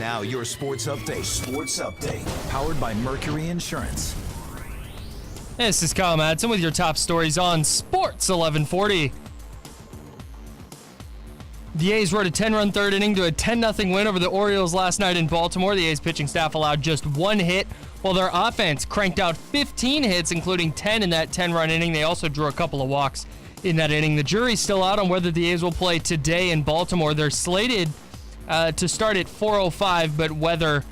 Now your sports update. Sports update. Powered by Mercury Insurance. This is Kyle Madson with your top stories on Sports 1140. The A's rode a 10-run third inning to a 10-0 win over the Orioles last night in Baltimore. The A's pitching staff allowed just one hit, while their offense cranked out 15 hits, including 10 in that 10-run inning. They also drew a couple of walks in that inning. The jury's still out on whether the A's will play today in Baltimore. They're slated to start at 4:05, but weather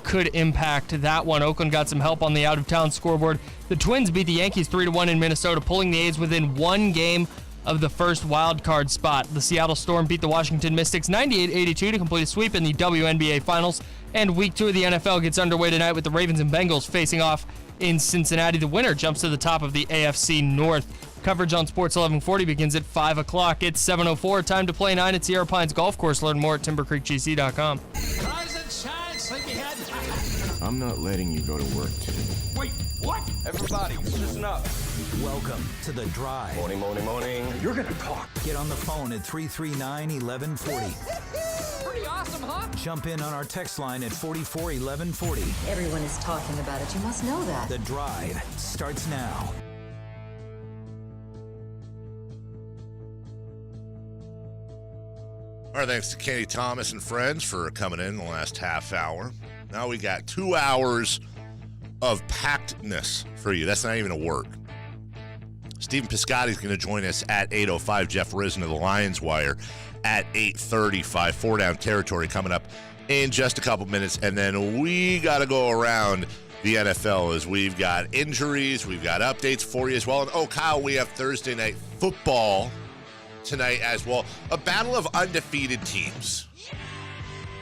could impact that one. Oakland got some help on the out-of-town scoreboard. The Twins beat the Yankees 3-1 in Minnesota, pulling the A's within one game of the first wild card spot. The Seattle Storm beat the Washington Mystics 98-82 to complete a sweep in the WNBA Finals. And Week 2 of the NFL gets underway tonight with the Ravens and Bengals facing off in Cincinnati. The winner jumps to the top of the AFC North. Coverage on Sports 1140 begins at 5 o'clock. It's 7:04. Time to play 9 at Sierra Pines Golf Course. Learn more at timbercreekgc.com. Rise and shine, sleepyhead. I'm not letting you go to work today. Wait, what? Everybody, listen up. Welcome to The Drive. Morning, morning, morning. You're gonna talk. Get on the phone at 339-1140. Pretty awesome, huh? Jump in on our text line at 441140. Everyone is talking about it. You must know that. The Drive starts now. All right, thanks to Kenny Thomas and friends for coming in the last half hour. Now we got 2 hours of packedness for you. That's not even a word. Stephen Piscotty is going to join us at 8:05. Jeff Risen of the Lions Wire at 8:35. 4 Down Territory coming up in just a couple minutes. And then we got to go around the NFL as we've got injuries. We've got updates for you as well. And, oh, Kyle, we have Thursday Night Football tonight as well. A battle of undefeated teams.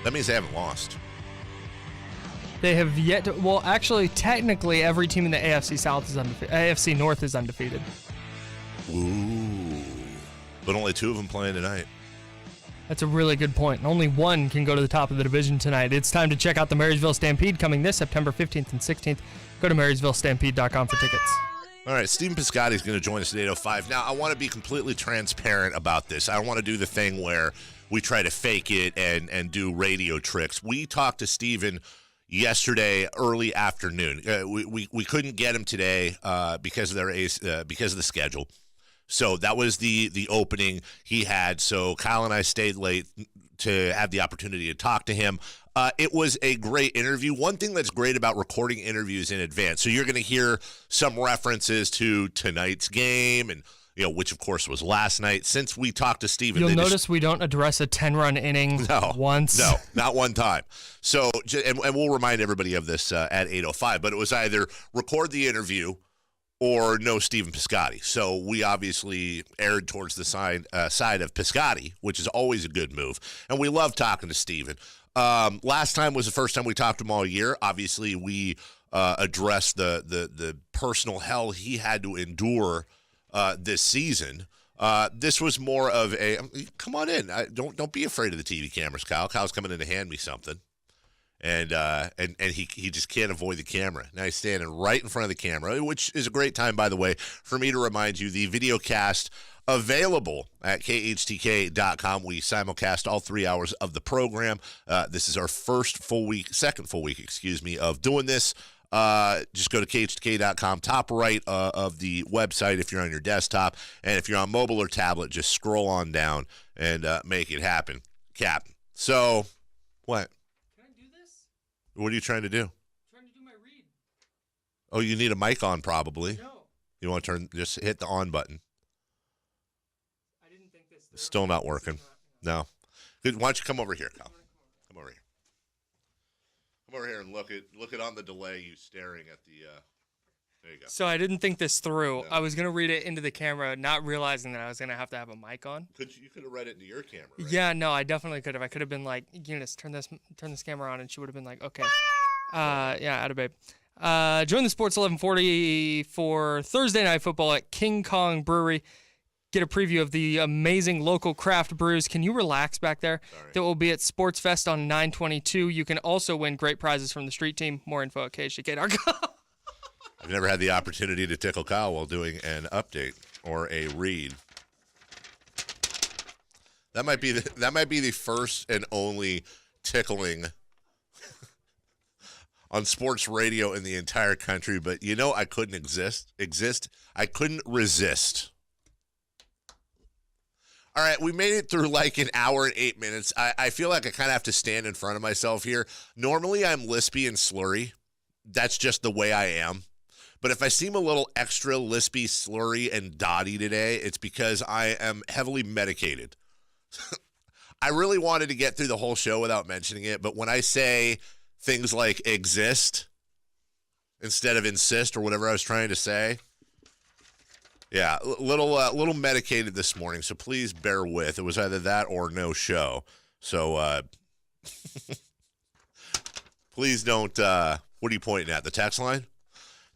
That means they haven't lost. They have yet to, well, actually, technically, every team in the AFC South is undefeated. AFC North is undefeated. Ooh. But only 2 of them playing tonight. That's a really good point. Only one can go to the top of the division tonight. It's time to check out the Marysville Stampede coming this September 15th and 16th. Go to marysvillestampede.com for tickets. All right, Stephen Piscotty is going to join us at 8:05. Now, I want to be completely transparent about this. I don't want to do the thing where we try to fake it and do radio tricks. We talked to Stephen yesterday early afternoon. We couldn't get him today because of the schedule. So that was the opening he had. So Kyle and I stayed late to have the opportunity to talk to him. It was a great interview. One thing that's great about recording interviews in advance, so you're going to hear some references to tonight's game, and which of course was last night. Since we talked to Steven, you'll notice we don't address a 10-run inning once. No, not one time. So, and we'll remind everybody of this at 8:05. But it was either record the interview or no Stephen Piscotty. So we obviously erred towards the side of Piscotty, which is always a good move. And we love talking to Stephen. Last time was the first time we talked to him all year. Obviously, we addressed the personal hell he had to endure this season. This was more of a come on in. Don't be afraid of the TV cameras, Kyle. Kyle's coming in to hand me something. And he just can't avoid the camera. Now he's standing right in front of the camera, which is a great time, by the way, for me to remind you the video cast available at KHTK.com. We simulcast all 3 hours of the program. This is our second full week, of doing this. Just go to KHTK.com, top right of the website if you're on your desktop. And if you're on mobile or tablet, just scroll on down and make it happen. Cap. So, what? What are you trying to do? I'm trying to do my read. Oh, you need a mic on probably. No. You want to just hit the on button. I didn't think this through. Still not working. No. Good. Why don't you come over here, Kyle? Come over here. Come over here and look at on the delay you staring at the there you go. So I didn't think this through. No. I was going to read it into the camera, not realizing that I was going to have a mic on. You could have read it into your camera, right? Yeah, no, I definitely could have. I could have been like, Eunice, turn this camera on, and she would have been like, okay. Yeah, atta babe. Join the Sports 1140 for Thursday Night Football at King Kong Brewery. Get a preview of the amazing local craft brews. Can you relax back there? Sorry. That will be at Sports Fest on 9/22. You can also win great prizes from the street team. More info at KHTK.com. I've never had the opportunity to tickle Kyle while doing an update or a read. That might be the first and only tickling on sports radio in the entire country, but I couldn't exist. I couldn't resist. All right, we made it through like an hour and 8 minutes. I feel like I kind of have to stand in front of myself here. Normally, I'm lispy and slurry. That's just the way I am. But if I seem a little extra lispy, slurry, and dotty today, it's because I am heavily medicated. I really wanted to get through the whole show without mentioning it, but when I say things like exist instead of insist or whatever I was trying to say, yeah, a little medicated this morning, so please bear with. It was either that or no show. So please don't, what are you pointing at, the text line?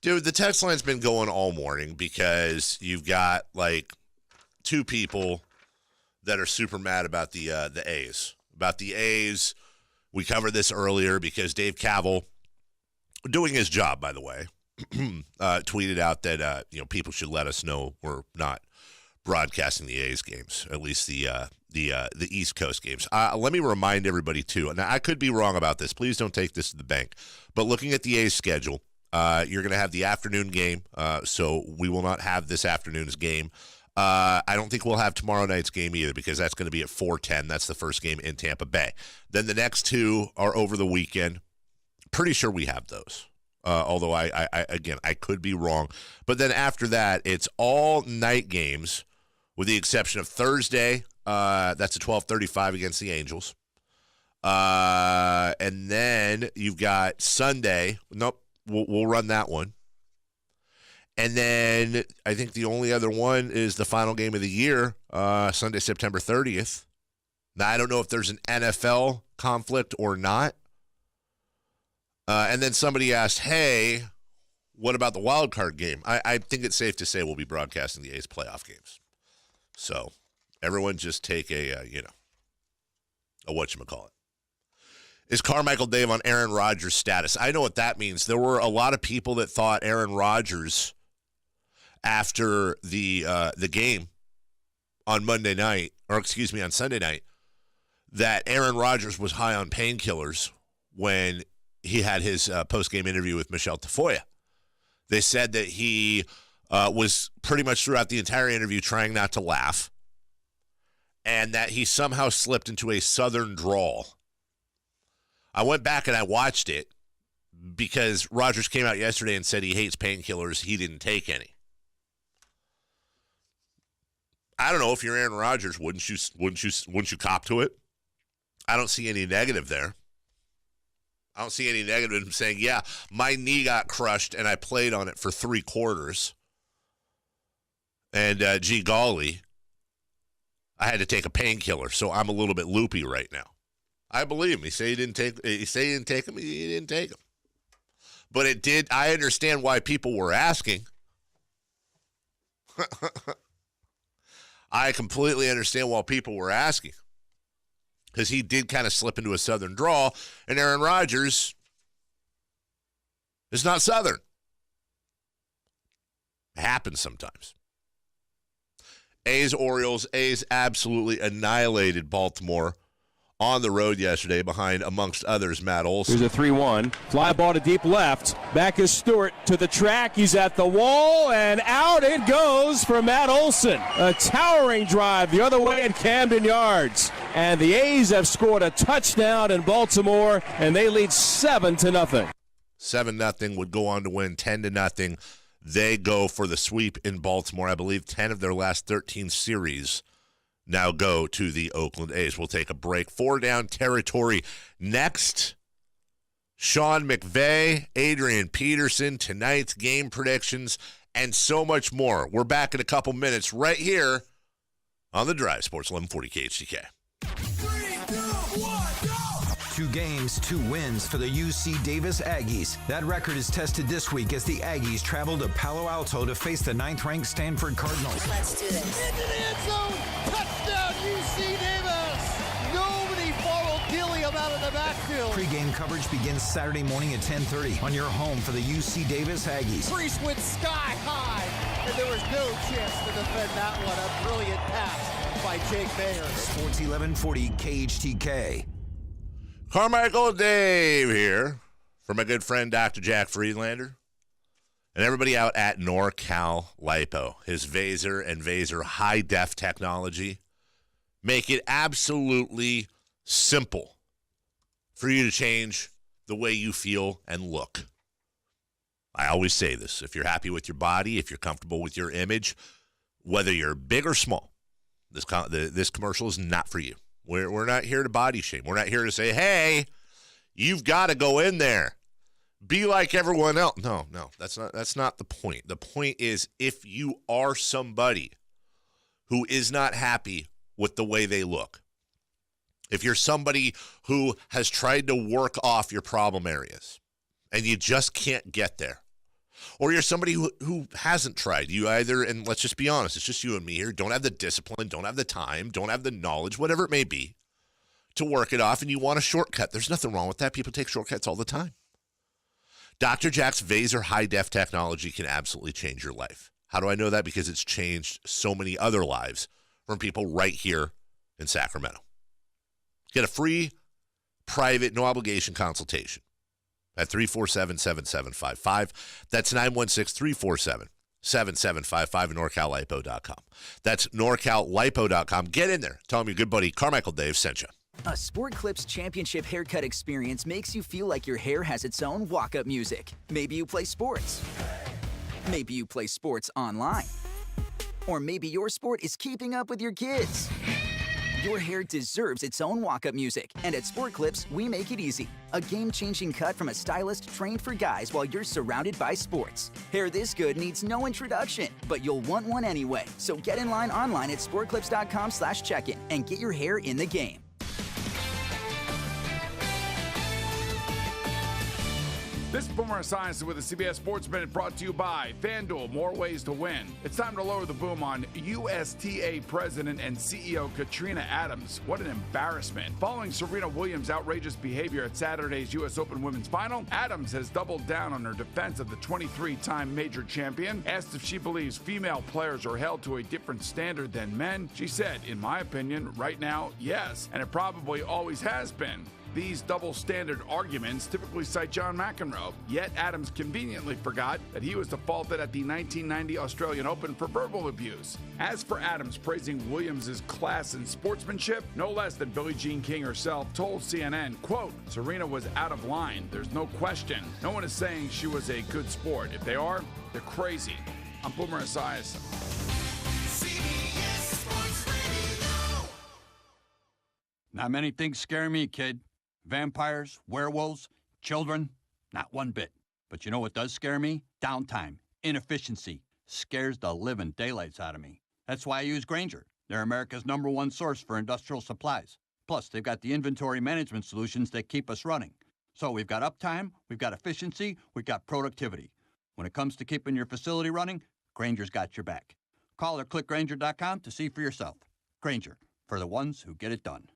Dude, the text line's been going all morning because you've got like two people that are super mad about the A's. About the A's, we covered this earlier because Dave Cavill, doing his job, by the way, tweeted out that people should let us know we're not broadcasting the A's games, at least the East Coast games. Let me remind everybody too. Now I could be wrong about this. Please don't take this to the bank. But looking at the A's schedule, you're going to have the afternoon game, so we will not have this afternoon's game. I don't think we'll have tomorrow night's game either because that's going to be at 4:10. That's the first game in Tampa Bay. Then the next two are over the weekend. Pretty sure we have those. Although I could be wrong. But then after that, it's all night games with the exception of Thursday. That's a 12:35 against the Angels. And then you've got Sunday. Nope, we'll run that one. And then I think the only other one is the final game of the year, Sunday, September 30th. Now, I don't know if there's an NFL conflict or not. And then somebody asked, hey, what about the wild card game? I think it's safe to say we'll be broadcasting the A's playoff games. So everyone just take a whatchamacallit. Is Carmichael Dave on Aaron Rodgers' status? I know what that means. There were a lot of people that thought Aaron Rodgers, after the game on Sunday night, that Aaron Rodgers was high on painkillers when he had his post-game interview with Michelle Tafoya. They said that he was pretty much throughout the entire interview trying not to laugh and that he somehow slipped into a southern drawl. I went back and I watched it because Rodgers came out yesterday and said he hates painkillers. He didn't take any. I don't know, if you're Aaron Rodgers, wouldn't you cop to it? I don't see any negative there. I don't see any negative in him saying, yeah, my knee got crushed and I played on it for 3 quarters. And gee golly, I had to take a painkiller, so I'm a little bit loopy right now. I believe him. He didn't take him. He didn't take him. But it did. I understand why people were asking. I completely understand why people were asking. Because he did kind of slip into a southern drawl, and Aaron Rodgers is not southern. It happens sometimes. A's, Orioles. A's absolutely annihilated Baltimore on the road yesterday behind, amongst others, Matt Olson. Here's a 3-1. Fly ball to deep left. Back is Stewart to the track. He's at the wall, and out it goes for Matt Olson. A towering drive the other way at Camden Yards. And the A's have scored a touchdown in Baltimore, and they lead 7-0. 7-0, would go on to win 10-0. They go for the sweep in Baltimore. I believe 10 of their last 13 series now go to the Oakland A's. We'll take a break. 4 down territory. Next, Sean McVay, Adrian Peterson, tonight's game predictions, and so much more. We're back in a couple minutes right here on The Drive, Sports 1140 KHTK. 3, 2, 1, go! 2 games, 2 wins for the UC Davis Aggies. That record is tested this week as the Aggies travel to Palo Alto to face the 9th-ranked Stanford Cardinals. Let's do this. Into the end zone. Touchdown, UC Davis. Nobody followed Gilliam out of the backfield. Pre-game coverage begins Saturday morning at 10:30 on your home for the UC Davis Aggies. Priest went sky high, and there was no chance to defend that one. A brilliant pass by Jake Mayer. Sports 1140 KHTK. Carmichael Dave here. for my good friend Dr. Jack Friedlander and everybody out at NorCal Lipo. His Vaser and Vaser high-def technology make it absolutely simple for you to change the way you feel and look. I always say this. If you're happy with your body, if you're comfortable with your image, whether you're big or small, this commercial is not for you. We're not here to body shame. We're not here to say, hey, you've got to go in there. Be like everyone else. No, that's not the point. The point is, if you are somebody who is not happy with the way they look, if you're somebody who has tried to work off your problem areas and you just can't get there, or you're somebody who hasn't tried, you either, and let's just be honest, it's just you and me here, don't have the discipline, don't have the time, don't have the knowledge, whatever it may be, to work it off, and you want a shortcut. There's nothing wrong with that. People take shortcuts all the time. Dr. Jack's Vaser high-def technology can absolutely change your life. How do I know that? Because it's changed so many other lives from people right here in Sacramento. Get a free, private, no-obligation consultation at 347-7755. That's 916-347-7755 at NorCalLipo.com. That's NorCalLipo.com. Get in there. Tell them your good buddy Carmichael Dave sent you. A Sport Clips Championship haircut experience makes you feel like your hair has its own walk-up music. Maybe you play sports. Maybe you play sports online. Or maybe your sport is keeping up with your kids. Your hair deserves its own walk-up music, and at Sport Clips, we make it easy. A game-changing cut from a stylist trained for guys while you're surrounded by sports. Hair this good needs no introduction, but you'll want one anyway. So get in line online at sportclips.com/check-in and get your hair in the game. This is Boomer Science with the CBS Sports Minute brought to you by FanDuel, more ways to win. It's time to lower the boom on USTA President and CEO Katrina Adams. What an embarrassment. Following Serena Williams' outrageous behavior at Saturday's U.S. Open Women's Final, Adams has doubled down on her defense of the 23-time major champion. Asked if she believes female players are held to a different standard than men, she said, in my opinion, right now, yes, and it probably always has been. These double-standard arguments typically cite John McEnroe, yet Adams conveniently forgot that he was defaulted at the 1990 Australian Open for verbal abuse. As for Adams praising Williams' class and sportsmanship, no less than Billie Jean King herself told CNN, quote, Serena was out of line. There's no question. No one is saying she was a good sport. If they are, they're crazy. I'm Boomer Esiason. Not many things scare me, kid. Vampires, werewolves, children, not one bit. But you know what does scare me? Downtime, inefficiency, scares the living daylights out of me. That's why I use Grainger. They're America's #1 source for industrial supplies. Plus, they've got the inventory management solutions that keep us running. So we've got uptime, we've got efficiency, we've got productivity. When it comes to keeping your facility running, Grainger's got your back. Call or click Grainger.com to see for yourself. Grainger, for the ones who get it done.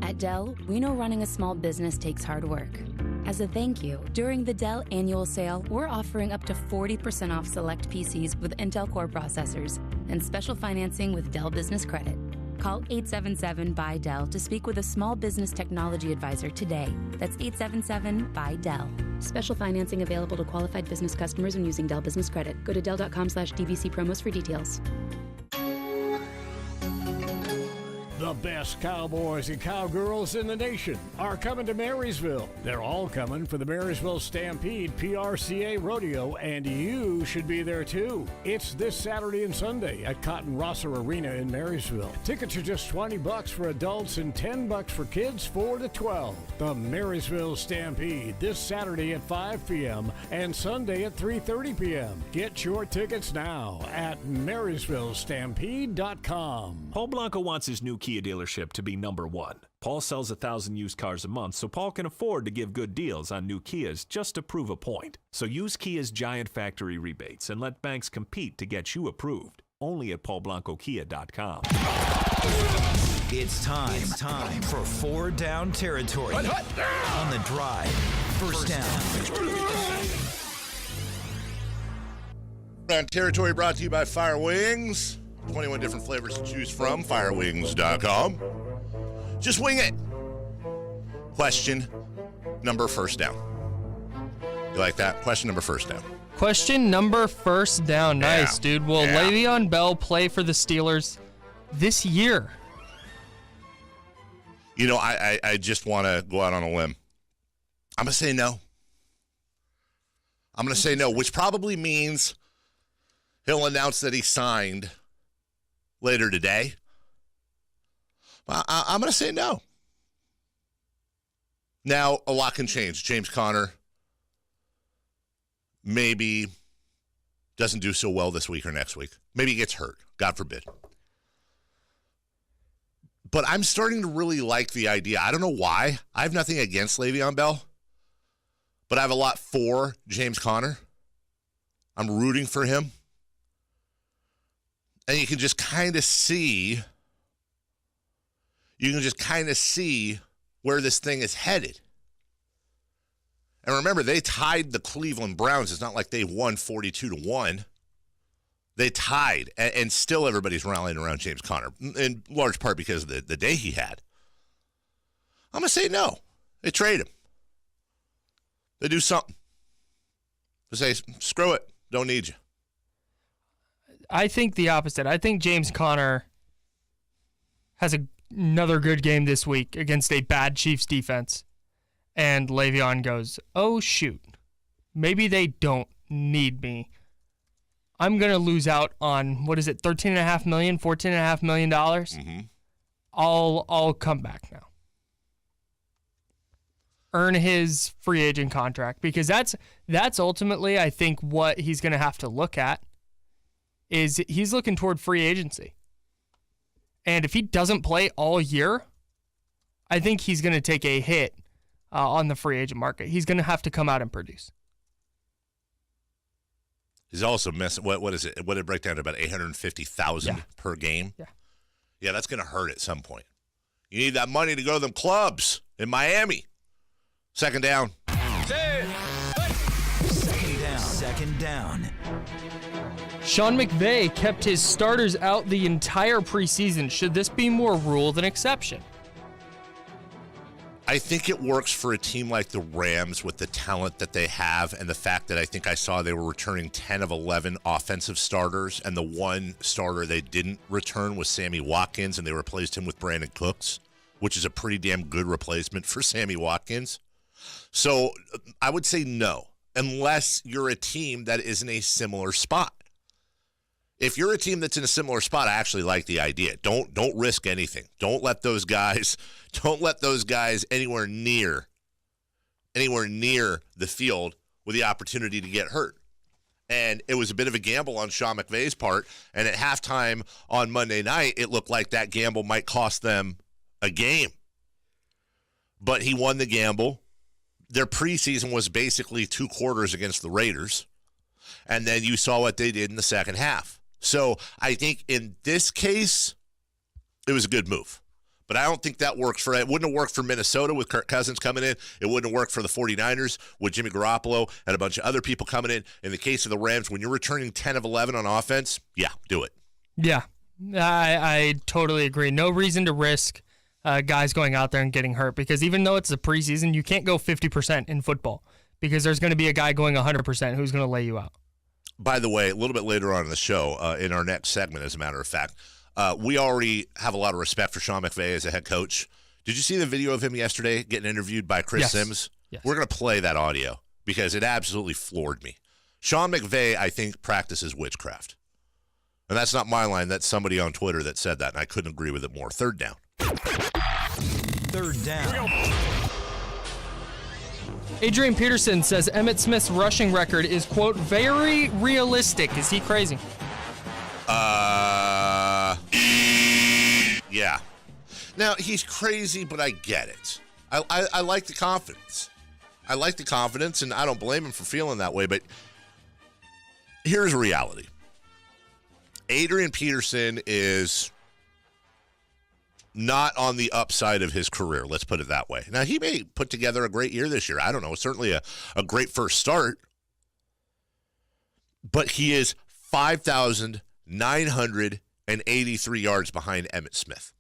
At Dell, we know running a small business takes hard work. As a thank you, during the Dell annual sale, we're offering up to 40% off select PCs with Intel Core processors and special financing with Dell Business Credit. Call 877-BUY-DELL to speak with a small business technology advisor today. That's 877-BUY-DELL. Special financing available to qualified business customers when using Dell Business Credit. Go to Dell.com/DVC promos for details. The best cowboys and cowgirls in the nation are coming to Marysville. They're all coming for the Marysville Stampede PRCA Rodeo, and you should be there too. It's this Saturday and Sunday at Cotton Rosser Arena in Marysville. Tickets are just $20 for adults and $10 for kids 4 to 12. The Marysville Stampede this Saturday at 5 p.m. and Sunday at 3:30 p.m. Get your tickets now at MarysvilleStampede.com. Paul Blanco wants his new Kia dealership to be #1. Paul sells 1,000 used cars a month, so Paul can afford to give good deals on new Kias just to prove a point. So use Kia's giant factory rebates and let banks compete to get you approved. Only at PaulBlancoKia.com. It's time for 4 Down territory on the drive. First down. Down territory brought to you by Fire Wings. 21 different flavors to choose from. Firewings.com. Just wing it. Question: number first down. You like that? Question number first down. Question number first down. Nice, Yeah. dude. Will Yeah. Le'Veon Bell play for the Steelers this year? You know, I just want to go out on a limb. I'm going to say no. I'm going to say no, which probably means he'll announce that he signed later today. I'm going to say no. Now, a lot can change. James Conner maybe doesn't do so well this week or next week. Maybe he gets hurt. God forbid. But I'm starting to really like the idea. I don't know why. I have nothing against Le'Veon Bell, but I have a lot for James Conner. I'm rooting for him. And you can just kind of see where this thing is headed. And remember, they tied the Cleveland Browns. It's not like they won 42-1. They tied, and still everybody's rallying around James Conner, in large part because of the day he had. I'm going to say no. They trade him. They do something. They say, screw it, don't need you. I think the opposite. I think James Conner has another good game this week against a bad Chiefs defense. And Le'Veon goes, oh, shoot. Maybe they don't need me. I'm going to lose out on, $13.5 million, $14.5 million? Mm-hmm. I'll come back now. Earn his free agent contract, because that's ultimately, I think, what he's going to have to look at, is he's looking toward free agency. And if he doesn't play all year, I think he's going to take a hit on the free agent market. He's going to have to come out and produce. He's also missing, what is it? What did it break down to about $850,000 per game? Yeah, that's going to hurt at some point. You need that money to go to them clubs in Miami. Second down. Second down. Sean McVay kept his starters out the entire preseason. Should this be more rule than exception? I think it works for a team like the Rams with the talent that they have, and the fact that I think I saw they were returning 10 of 11 offensive starters, and the one starter they didn't return was Sammy Watkins, and they replaced him with Brandon Cooks, which is a pretty damn good replacement for Sammy Watkins. So I would say no, unless you're a team that is in a similar spot. If you're a team that's in a similar spot, I actually like the idea. Don't risk anything. Don't let those guys anywhere near the field with the opportunity to get hurt. And it was a bit of a gamble on Sean McVay's part. And at halftime on Monday night, it looked like that gamble might cost them a game. But he won the gamble. Their preseason was basically 2 quarters against the Raiders. And then you saw what they did in the second half. So I think in this case, it was a good move. But I don't think that works it wouldn't have worked for Minnesota with Kirk Cousins coming in. It wouldn't have worked for the 49ers with Jimmy Garoppolo and a bunch of other people coming in. In the case of the Rams, when you're returning 10 of 11 on offense, yeah, do it. Yeah, I totally agree. No reason to risk guys going out there and getting hurt, because even though it's the preseason, you can't go 50% in football, because there's going to be a guy going 100% who's going to lay you out. By the way, a little bit later on in the show, in our next segment, as a matter of fact, we already have a lot of respect for Sean McVay as a head coach. Did you see the video of him yesterday getting interviewed by Chris Sims? Yes. We're going to play that audio because it absolutely floored me. Sean McVay, I think, practices witchcraft. And that's not my line. That's somebody on Twitter that said that, and I couldn't agree with it more. Third down. Third down. Adrian Peterson says Emmitt Smith's rushing record is, quote, very realistic. Is he crazy? Yeah. Now, he's crazy, but I get it. I like the confidence. I like the confidence, and I don't blame him for feeling that way, but here's reality. Adrian Peterson is not on the upside of his career, let's put it that way. Now, he may put together a great year this year. I don't know. Certainly a great first start. But he is 5,983 yards behind Emmitt Smith.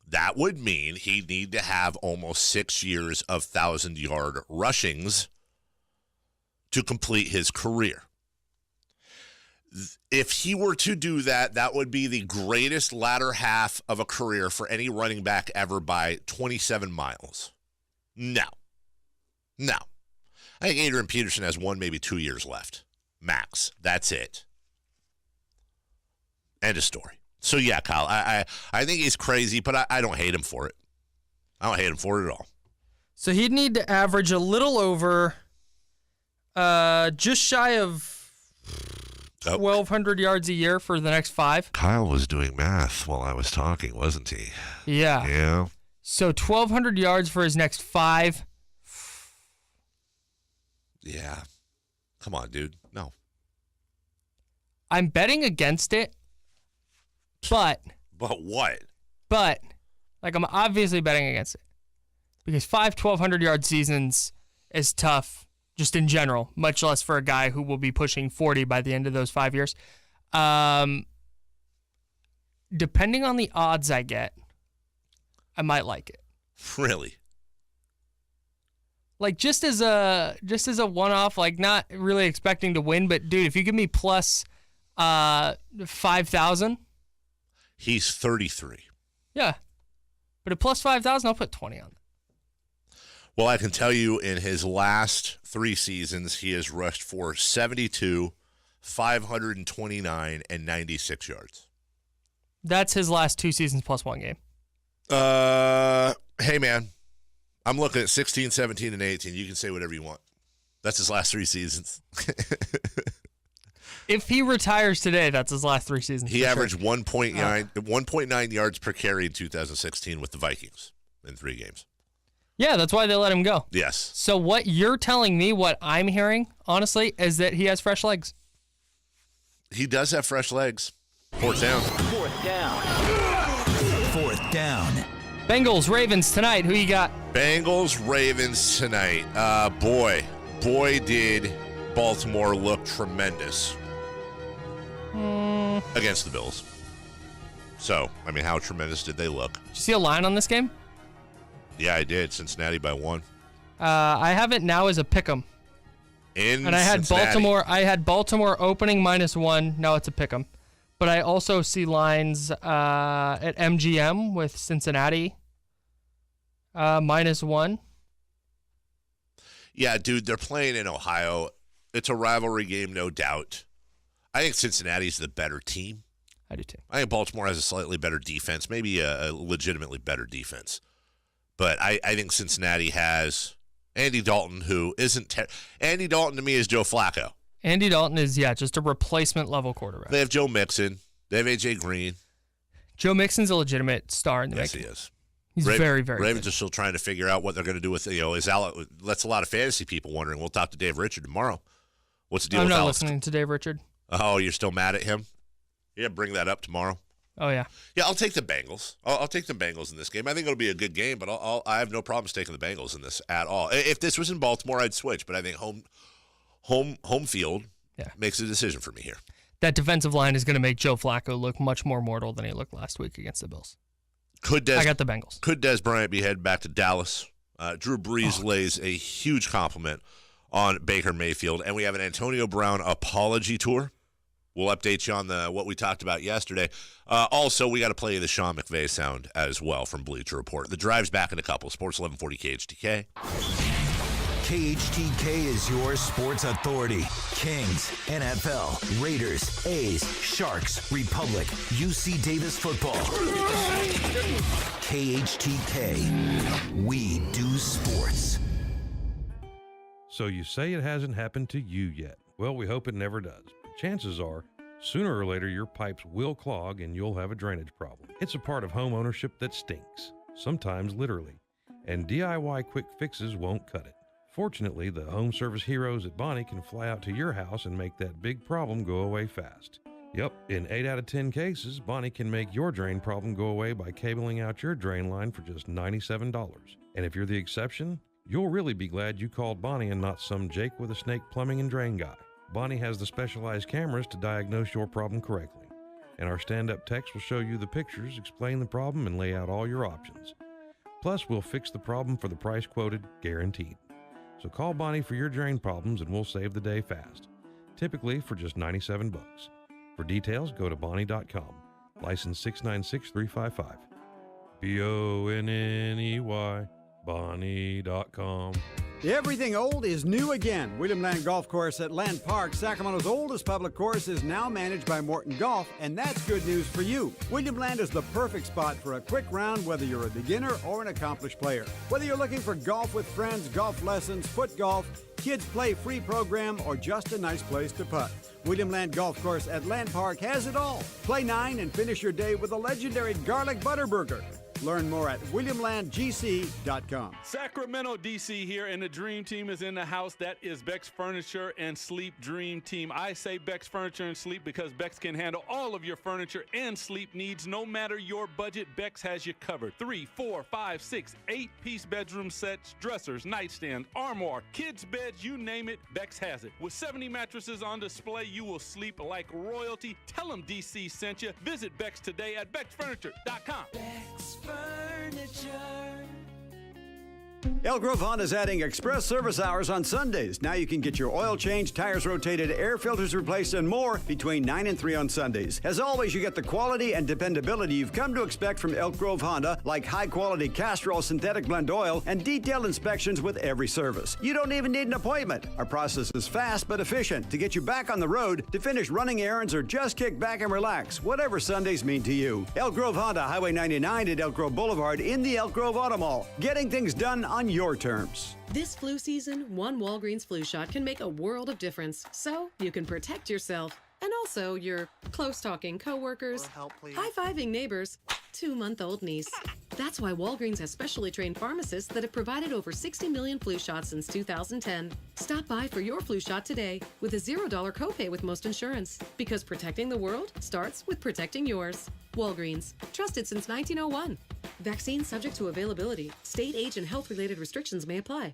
that would mean he'd need to have almost 6 years of 1,000-yard rushings to complete his career. If he were to do that, that would be the greatest latter half of a career for any running back ever by 27 miles. No. I think Adrian Peterson has 1, maybe 2 years left. Max. That's it. End of story. So, yeah, Kyle, I think he's crazy, but I don't hate him for it. I don't hate him for it at all. So he'd need to average a little over just shy of 1,200 yards a year for the next 5. Kyle was doing math while I was talking, wasn't he? Yeah. Yeah. So 1,200 yards for his next 5. Yeah. Come on, dude. No. I'm betting against it, but... But what? But, I'm obviously betting against it. Because 5 1,200-yard seasons is tough, just in general, much less for a guy who will be pushing 40 by the end of those 5 years. Depending on the odds I get, I might like it. Really? Just as a one-off, not really expecting to win, but dude, if you give me plus 5,000, he's 33. Yeah, but at plus 5,000, I'll put 20 on it. Well, I can tell you, in his last 3 seasons, he has rushed for 72, 529, and 96 yards. That's his last 2 seasons plus 1 game. Hey man, I'm looking at 16, 17, and 18. You can say whatever you want. That's his last 3 seasons. If he retires today, that's his last 3 seasons. He averaged 1.9 yards per carry in 2016 with the Vikings in 3 games. Yeah, that's why they let him go. Yes. So what you're telling me, what I'm hearing, honestly, is that he has fresh legs. He does have fresh legs. 4th down. 4th down. 4th down. Bengals, Ravens tonight. Who you got? Bengals, Ravens tonight. Boy, did Baltimore look tremendous against the Bills. So, how tremendous did they look? Did you see a line on this game? Yeah, I did. Cincinnati by 1. I have it now as a pick'em. And I had Cincinnati. Baltimore. I had Baltimore opening -1. Now it's a pick'em. But I also see lines at MGM with Cincinnati -1. Yeah, dude, they're playing in Ohio. It's a rivalry game, no doubt. I think Cincinnati's the better team. I do too. I think Baltimore has a slightly better defense, maybe a legitimately better defense. But I think Cincinnati has Andy Dalton, who isn't Andy Dalton to me is Joe Flacco. Andy Dalton is, just a replacement level quarterback. They have Joe Mixon. They have A.J. Green. Joe Mixon's a legitimate star in the Yes, making. he is. He's very, very Ravens good. are still trying to figure out what they're going to do with, that's a lot of fantasy people wondering. We'll talk to Dave Richard tomorrow. What's the deal I'm with not Alex? listening to Dave Richard. Oh, you're still mad at him? Yeah, bring that up tomorrow. Oh, yeah. Yeah, I'll take the Bengals. I'll take the Bengals in this game. I think it'll be a good game, but I have no problems taking the Bengals in this at all. If this was in Baltimore, I'd switch, but I think home field makes a decision for me here. That defensive line is going to make Joe Flacco look much more mortal than he looked last week against the Bills. I got the Bengals. Could Des Bryant be headed back to Dallas? Drew Brees lays a huge compliment on Baker Mayfield, and we have an Antonio Brown apology tour. We'll update you on what we talked about yesterday. Also, we got to play the Sean McVay sound as well from Bleacher Report. The drive's back in a couple. Sports 1140 KHTK. KHTK is your sports authority. Kings, NFL, Raiders, A's, Sharks, Republic, UC Davis football. KHTK, we do sports. So you say it hasn't happened to you yet. Well, we hope it never does. But chances are, sooner or later, your pipes will clog and you'll have a drainage problem. It's a part of home ownership that stinks, sometimes literally, and DIY quick fixes won't cut it. Fortunately, the home service heroes at Bonnie can fly out to your house and make that big problem go away fast. Yep, in 8 out of 10 cases, Bonnie can make your drain problem go away by cabling out your drain line for just $97. And if you're the exception, you'll really be glad you called Bonnie and not some Jake with a snake plumbing and drain guy. Bonnie has the specialized cameras to diagnose your problem correctly. and our stand-up techs will show you the pictures, explain the problem, and lay out all your options. Plus, we'll fix the problem for the price quoted, guaranteed. So call Bonnie for your drain problems and we'll save the day fast. Typically for just $97. For details, go to Bonnie.com. License 696355. BONNEY, Bonnie.com. Everything old is new again. William Land Golf Course at Land Park, Sacramento's oldest public course, is now managed by Morton Golf, and that's good news for you. William Land is the perfect spot for a quick round, whether you're a beginner or an accomplished player. Whether you're looking for golf with friends, golf lessons, foot golf, kids play free program, or just a nice place to putt, William Land Golf Course at Land Park has it all. Play 9 and finish your day with a legendary garlic butter burger. Learn more at WilliamlandGC.com. Sacramento, DC here, and the Dream Team is in the house. That is Beck's Furniture and Sleep Dream Team. I say Beck's Furniture and Sleep because Beck's can handle all of your furniture and sleep needs. No matter your budget, Beck's has you covered. 3, 4, 5, 6, 8-piece bedroom sets, dressers, nightstands, armoire, kids' beds, you name it, Beck's has it. With 70 mattresses on display, you will sleep like royalty. Tell them DC sent you. Visit Beck's today at Beck'sFurniture.com. Beck's Furniture. Elk Grove Honda is adding express service hours on Sundays. Now you can get your oil changed, tires rotated, air filters replaced, and more between 9 and 3 on Sundays. As always, you get the quality and dependability you've come to expect from Elk Grove Honda, like high-quality Castrol synthetic blend oil and detailed inspections with every service. You don't even need an appointment. Our process is fast but efficient to get you back on the road, to finish running errands, or just kick back and relax, whatever Sundays mean to you. Elk Grove Honda, Highway 99 at Elk Grove Boulevard in the Elk Grove Auto Mall. Getting things done on your terms. This flu season, one Walgreens flu shot can make a world of difference. So you can protect yourself and also your close-talking coworkers, high-fiving neighbors, 2-month-old niece. That's why Walgreens has specially trained pharmacists that have provided over 60 million flu shots since 2010. Stop by for your flu shot today with a $0 copay with most insurance. Because protecting the world starts with protecting yours. Walgreens, trusted since 1901. Vaccine subject to availability. State, age, and health-related restrictions may apply.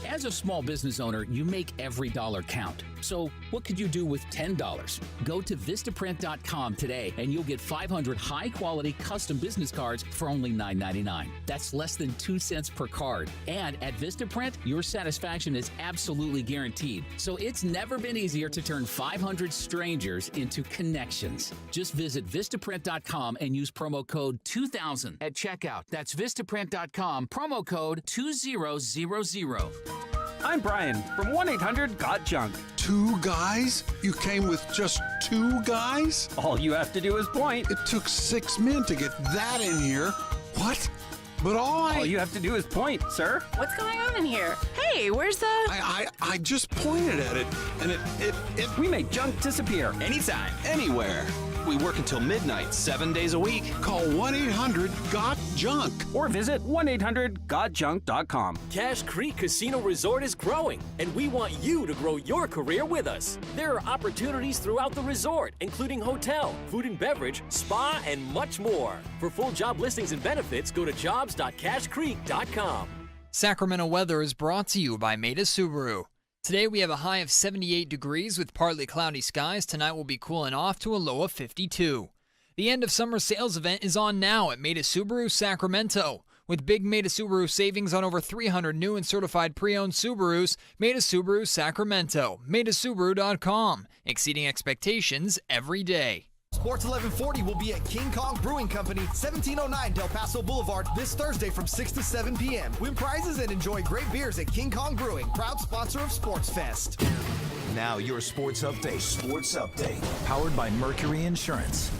As a small business owner, you make every dollar count. So what could you do with $10? Go to Vistaprint.com today and you'll get 500 high-quality custom business cards for only $9.99. That's less than 2 cents per card. And at Vistaprint, your satisfaction is absolutely guaranteed. So it's never been easier to turn 500 strangers into connections. Just visit Vistaprint.com and use promo code 2000 at checkout. That's Vistaprint.com, promo code 2000. I'm Brian from 1-800-GOT-JUNK. 2 guys? You came with just 2 guys? All you have to do is point. It took 6 men to get that in here. What? But all you have to do is point, sir. What's going on in here? Hey, where's the... I just pointed at it, and it... We make junk disappear. Anytime, anywhere. We work until midnight, 7 days a week. Call 1-800-GOT-JUNK. Or visit 1-800-GOTJUNK.com. Cache Creek Casino Resort is growing, and we want you to grow your career with us. There are opportunities throughout the resort, including hotel, food and beverage, spa, and much more. For full job listings and benefits, go to jobs.cachecreek.com. Sacramento weather is brought to you by Maida Subaru. Today we have a high of 78 degrees with partly cloudy skies. Tonight will be cooling off to a low of 52. The end of summer sales event is on now at Maida Subaru Sacramento. With big Maida Subaru savings on over 300 new and certified pre-owned Subarus, Maida Subaru Sacramento, MaidaSubaru.com, exceeding expectations every day. Sports 1140 will be at King Kong Brewing Company, 1709 Del Paso Boulevard, this Thursday from 6 to 7 p.m. Win prizes and enjoy great beers at King Kong Brewing, proud sponsor of Sports Fest. Now your sports update. Sports update. Powered by Mercury Insurance.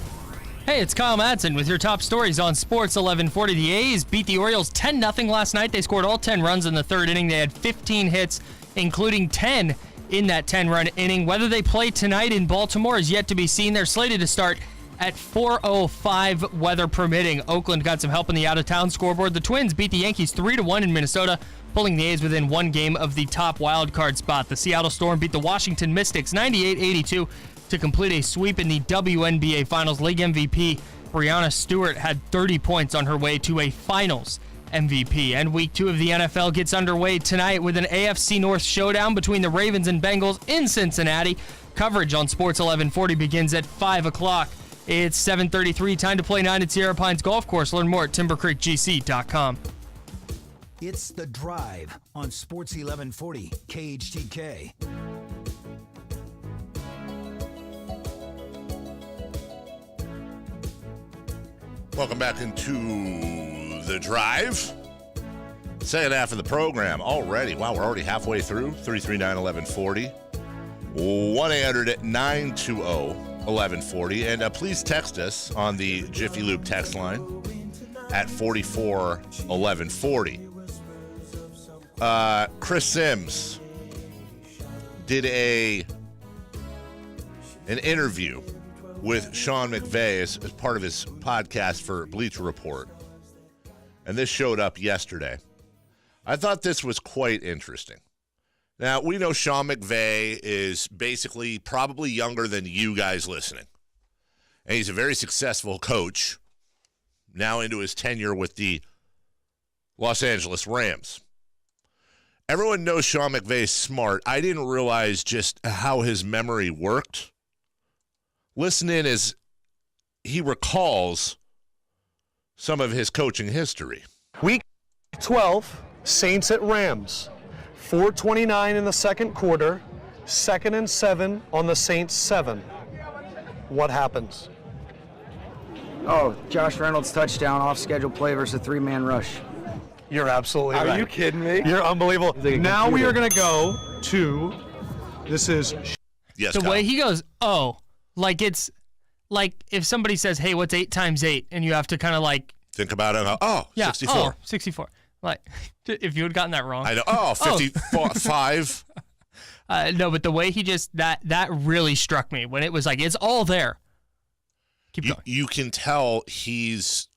Hey, it's Kyle Madson with your top stories on Sports 1140. The A's beat the Orioles 10-0 last night. They scored all 10 runs in the third inning. They had 15 hits, including 10 in that 10-run inning. Whether they play tonight in Baltimore is yet to be seen. They're slated to start at 4:05, weather permitting. Oakland got some help in the out-of-town scoreboard. The Twins beat the Yankees 3-1 in Minnesota, pulling the A's within 1 game of the top wild card spot. The Seattle Storm beat the Washington Mystics 98-82 to complete a sweep in the WNBA Finals. League MVP Breanna Stewart had 30 points on her way to a Finals MVP. And Week 2 of the NFL gets underway tonight with an AFC North showdown between the Ravens and Bengals in Cincinnati. Coverage on Sports 1140 begins at 5 o'clock. It's 7:33. Time to play 9 at Sierra Pines Golf Course. Learn more at timbercreekgc.com. It's The Drive on Sports 1140 KHTK. Welcome back into The Drive. Second half of the program already. Wow, we're already halfway through. 339-1140. 1-800-920-1140. And please text us on the Jiffy Lube text line at 44-1140. Chris Sims did an interview with Sean McVay as part of his podcast for Bleacher Report. And this showed up yesterday. I thought this was quite interesting. Now, we know Sean McVay is basically probably younger than you guys listening. And he's a very successful coach, now into his tenure with the Los Angeles Rams. Everyone knows Sean McVay's smart. I didn't realize just how his memory worked. Listen in as he recalls some of his coaching history. Week 12, Saints at Rams. 4:29 in the second quarter, 2nd and 7 on the Saints 7. What happens? Oh, Josh Reynolds touchdown, off-schedule play versus a three-man rush. You're absolutely right. Are you kidding me? You're unbelievable. Now we are going to go to, this is... Yes, the way he goes, oh, like it's like if somebody says, hey, what's 8 times 8? And you have to kind of like... Think about it. Oh, yeah, 64. Oh, 64. Like, if you had gotten that wrong. I know. Oh, 55. No, but the way he just, that really struck me when it was like, it's all there. Keep going. You can tell he's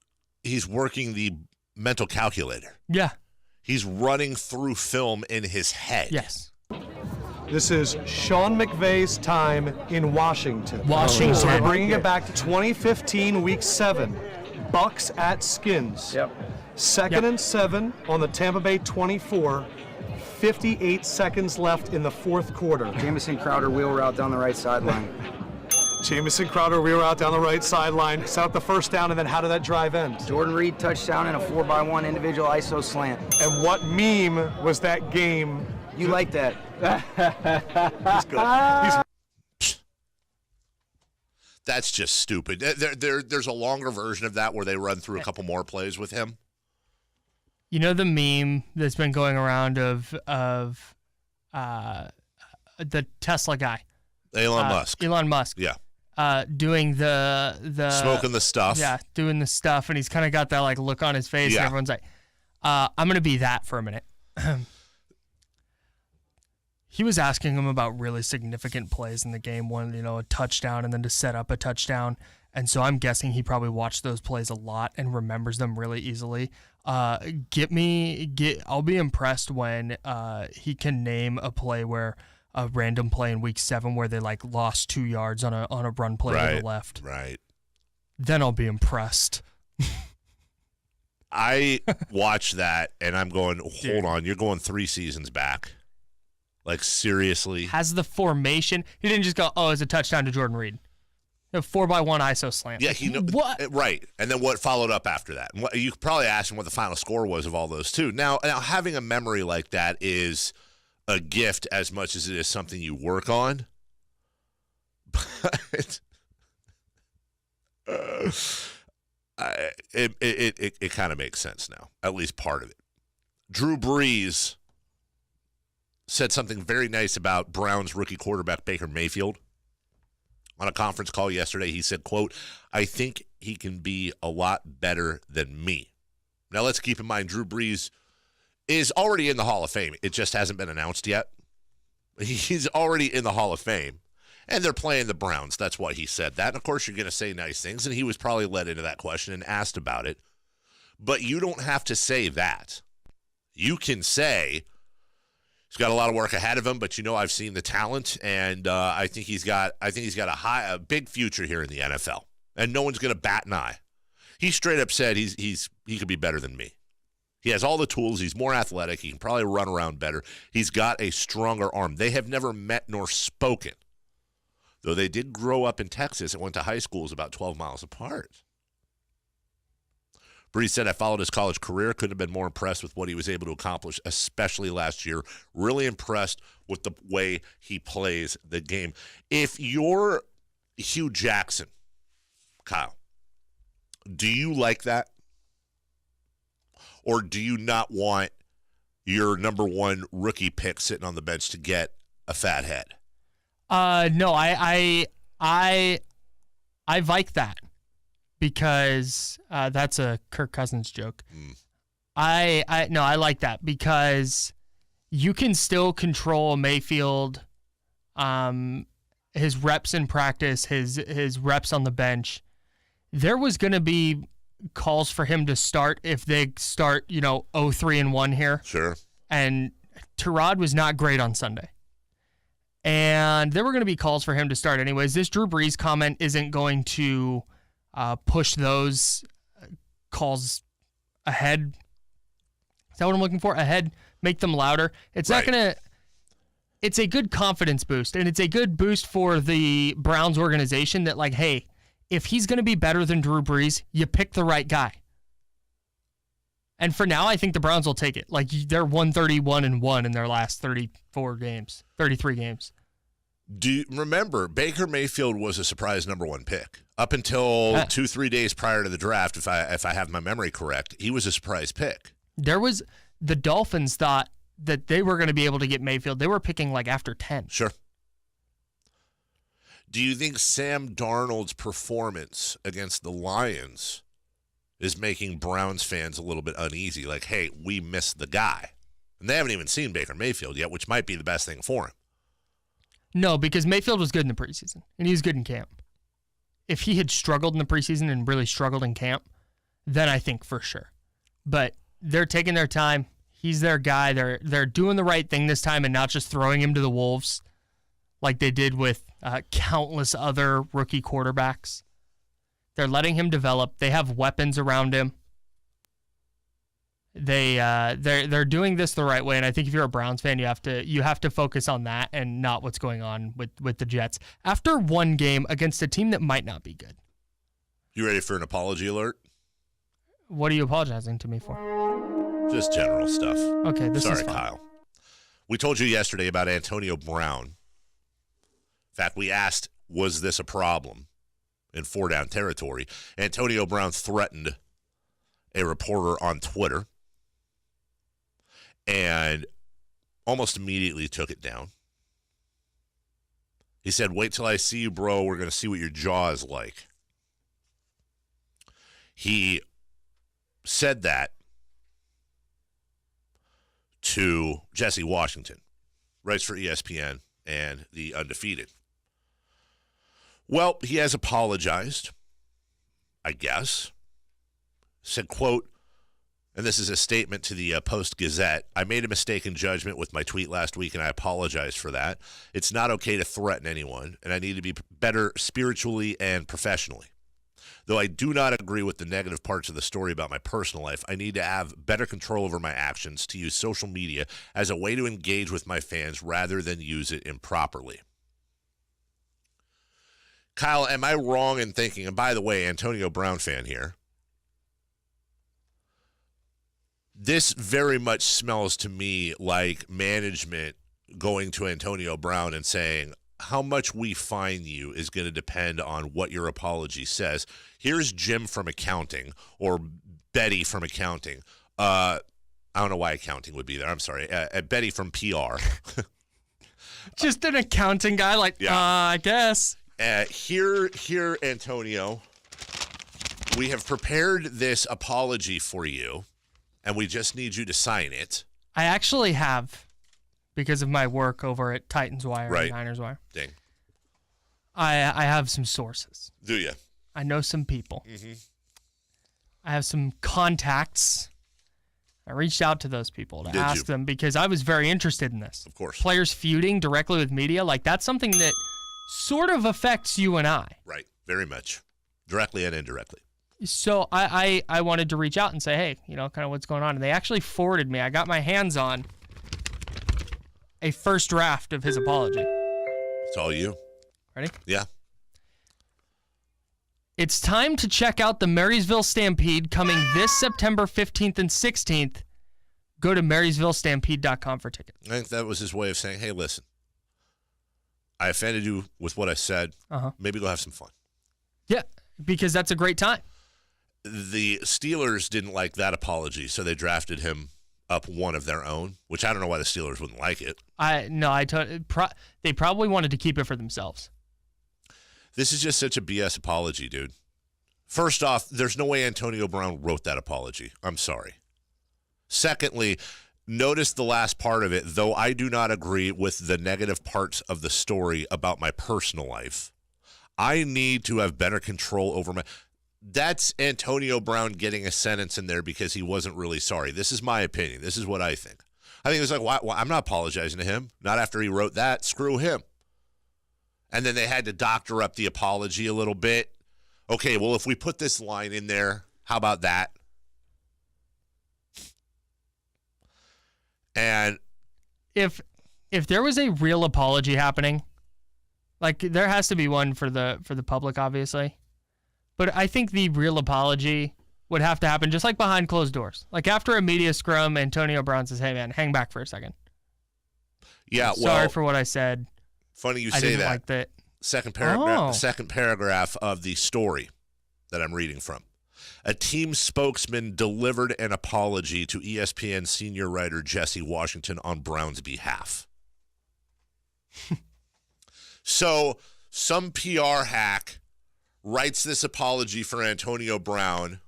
working the mental calculator. Yeah. He's running through film in his head. Yes. This is Sean McVay's time in Washington. Washington. So we're bringing it back to 2015, Week 7. Bucks at Skins. Yep. 2nd and 7 on the Tampa Bay 24. 58 seconds left in the fourth quarter. Jamison Crowder wheel route down the right sideline. Jamison Crowder wheel route down the right sideline. Set up the first down, and then how did that drive end? Jordan Reed touchdown and a 4x1 individual ISO slant. And what meme was that game? You like that? He's good. That's just stupid. There's a longer version of that where they run through a couple more plays with him. You know the meme that's been going around of the Tesla guy? Elon Musk. Elon Musk. Yeah. Doing the smoking the stuff. Yeah, doing the stuff, and he's kind of got that like look on his face, Yeah. and everyone's like, I'm gonna be that for a minute. He was asking him about really significant plays in the game, one, a touchdown and then to set up a touchdown. And so I'm guessing he probably watched those plays a lot and remembers them really easily. I'll be impressed when he can name a play where a random play in Week 7 where they like lost 2 yards on a run play to the left. Right. Then I'll be impressed. I watched that and I'm going, hold on, you're going 3 seasons back. Like, seriously? Has the formation. He didn't just go, oh, it's a touchdown to Jordan Reed. A 4x1 ISO slant. Yeah, what? Right. And then what followed up after that? You could probably ask him what the final score was of all those, too. Now, having a memory like that is a gift as much as it is something you work on. But it kind of makes sense now, at least part of it. Drew Brees said something very nice about Browns rookie quarterback Baker Mayfield. On a conference call yesterday, he said, quote, I think he can be a lot better than me. Now, let's keep in mind, Drew Brees is already in the Hall of Fame. It just hasn't been announced yet. He's already in the Hall of Fame, and they're playing the Browns. That's why he said that. And, of course, you're going to say nice things, and he was probably led into that question and asked about it. But you don't have to say that. You can say, he's got a lot of work ahead of him, but I've seen the talent, and I think he's got a big future here in the NFL, and no one's going to bat an eye. He straight up said he could be better than me. He has all the tools. He's more athletic. He can probably run around better. He's got a stronger arm. They have never met nor spoken. though they did grow up in Texas and went to high schools about 12 miles apart. Breeze said, I followed his college career. Couldn't have been more impressed with what he was able to accomplish, especially last year. Really impressed with the way he plays the game. If you're Hugh Jackson, Kyle, do you like that? Or do you not want your number one rookie pick sitting on the bench to get a fat head? No, I like that. Because that's a Kirk Cousins joke. I like that because you can still control Mayfield, his reps in practice, his reps on the bench. There was going to be calls for him to start if they start, 0-3-1 here. Sure. And Tyrod was not great on Sunday. And there were going to be calls for him to start anyways. This Drew Brees comment isn't going to push those calls ahead. Is that what I'm looking for? Ahead, make them louder. It's not going to. It's a good confidence boost, and it's a good boost for the Browns organization that, like, hey, if he's going to be better than Drew Brees, you pick the right guy. And for now, I think the Browns will take it. Like, they're 131-1 in their last 33 games. Do you remember Baker Mayfield was a surprise number one pick up until 2-3 days prior to the draft? If I have my memory correct, he was a surprise pick. The Dolphins thought that they were going to be able to get Mayfield. They were picking like after 10. Sure. Do you think Sam Darnold's performance against the Lions is making Browns fans a little bit uneasy? Like, hey, we missed the guy. And they haven't even seen Baker Mayfield yet, which might be the best thing for him. No, because Mayfield was good in the preseason, and he was good in camp. If he had struggled in the preseason and really struggled in camp, then I think for sure. But they're taking their time. He's their guy. They're doing the right thing this time and not just throwing him to the wolves like they did with countless other rookie quarterbacks. They're letting him develop. They have weapons around him. They're doing this the right way, and I think if you're a Browns fan, you have to focus on that and not what's going on with the Jets after one game against a team that might not be good. You ready for an apology alert? What are you apologizing to me for? Just general stuff. Okay, this is fine. Sorry, Kyle. We told you yesterday about Antonio Brown. In fact, we asked, was this a problem in 4-down territory? Antonio Brown threatened a reporter on Twitter and almost immediately took it down. He said, wait till I see you, bro. We're going to see what your jaw is like. He said that to Jesse Washington, writes for ESPN and The Undefeated. Well, he has apologized, I guess. Said, quote, and this is a statement to the Post-Gazette, I made a mistake in judgment with my tweet last week, and I apologize for that. It's not okay to threaten anyone, and I need to be better spiritually and professionally. Though I do not agree with the negative parts of the story about my personal life, I need to have better control over my actions, to use social media as a way to engage with my fans rather than use it improperly. Kyle, am I wrong in thinking, and by the way, Antonio Brown fan here, this very much smells to me like management going to Antonio Brown and saying, how much we fine you is going to depend on what your apology says. Here's Jim from accounting or Betty from accounting. I don't know why accounting would be there. I'm sorry. Betty from PR. Just an accounting guy, I guess. Here, Antonio, we have prepared this apology for you, and we just need you to sign it. I actually have, because of my work over at Titans Wire and Niners Wire. Dang. I have some sources. Do you? I know some people. Mm-hmm. I have some contacts. I reached out to those people to ask them because I was very interested in this. Of course. Players feuding directly with media, that's something that sort of affects you and I. Right. Very much. Directly and indirectly. So I wanted to reach out and say, hey, kind of what's going on. And they actually forwarded me. I got my hands on a first draft of his apology. It's all you. Ready? Yeah. It's time to check out the Marysville Stampede coming this September 15th and 16th. Go to marysvillestampede.com for tickets. I think that was his way of saying, hey, listen, I offended you with what I said. Maybe go have some fun. Yeah, because that's a great time. The Steelers didn't like that apology, so they drafted him up one of their own, which I don't know why the Steelers wouldn't like it. They probably wanted to keep it for themselves. This is just such a BS apology, dude. First off, there's no way Antonio Brown wrote that apology. I'm sorry. Secondly, notice the last part of it, though I do not agree with the negative parts of the story about my personal life. I need to have better control over my... That's Antonio Brown getting a sentence in there because he wasn't really sorry. This is my opinion. This is what I think. I think it was like, why, I'm not apologizing to him. Not after he wrote that. Screw him. And then they had to doctor up the apology a little bit. Okay, well, if we put this line in there, how about that? And if there was a real apology happening, like there has to be one for the public, obviously. But I think the real apology would have to happen just like behind closed doors. Like after a media scrum, Antonio Brown says, hey, man, hang back for a second. Yeah, Sorry for what I said. Funny you I say didn't that. like that. Second paragraph of the story that I'm reading from. A team spokesman delivered an apology to ESPN senior writer Jesse Washington on Brown's behalf. So some PR hack writes this apology for Antonio Brown,